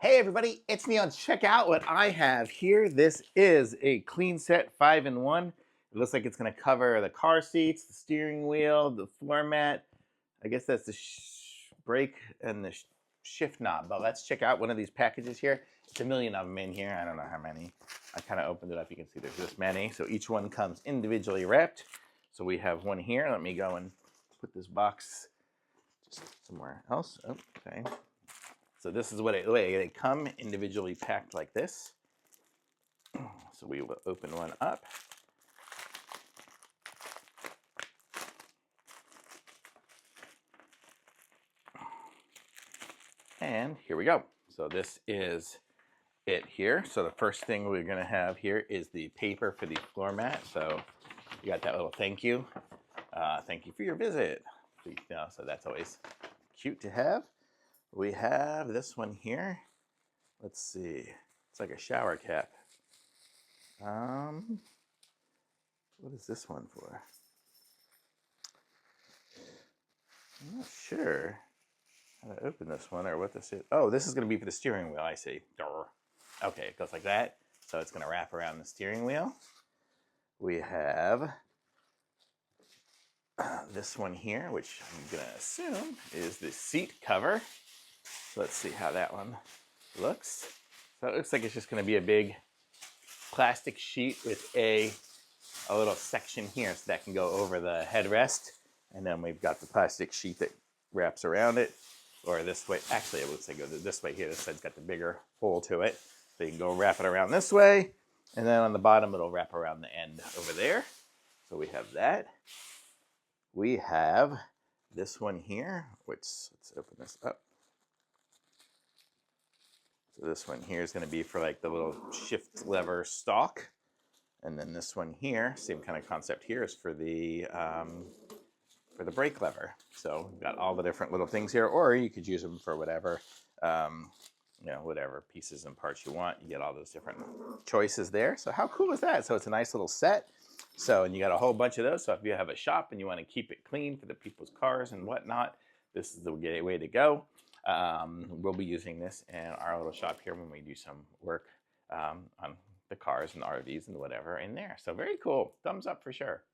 Hey everybody, it's Neon. Check out what I have here. This is a clean set 5-in-1. It looks like it's going to cover the car seats, the steering wheel, the floor mat. I guess that's the brake and the shift knob. But let's check out one of these packages here. It's a million of them in here. I don't know how many. I kind of opened it up. You can see there's this many. So each one comes individually wrapped. So we have one here. Let me go and put this box just somewhere else. Oh, okay. So this is what they come individually packed like this. So we will open one up. And here we go. So this is it here. So the first thing we're going to have here is the paper for the floor mat. So you got that little thank you. Thank you for your visit. So that's always cute to have. We have this one here. Let's see. It's like a shower cap. What is this one for? I'm not sure how to open this one or what this is. Oh, this is going to be for the steering wheel. I see. Okay, it goes like that. So it's going to wrap around the steering wheel. We have this one here, which I'm going to assume is the seat cover. So let's see how that one looks. So it looks like it's just going to be a big plastic sheet with a little section here so that can go over the headrest. And then we've got the plastic sheet that wraps around it, or this way. Actually, it looks like it goes this way here. This side's got the bigger hole to it. So you can go wrap it around this way. And then on the bottom, it'll wrap around the end over there. So we have that. We have this one here, which, let's open this up. So this one here is going to be for like the little shift lever stalk. And then this one here, same kind of concept here, is for the brake lever. So we've got all the different little things here, or you could use them for whatever, whatever pieces and parts you want. You get all those different choices there. So how cool is that? So it's a nice little set. So, and you got a whole bunch of those. So if you have a shop and you want to keep it clean for the people's cars and whatnot, this is the way to go. We'll be using this in our little shop here when we do some work on the cars and RVs and whatever in there. So very cool. Thumbs up for sure.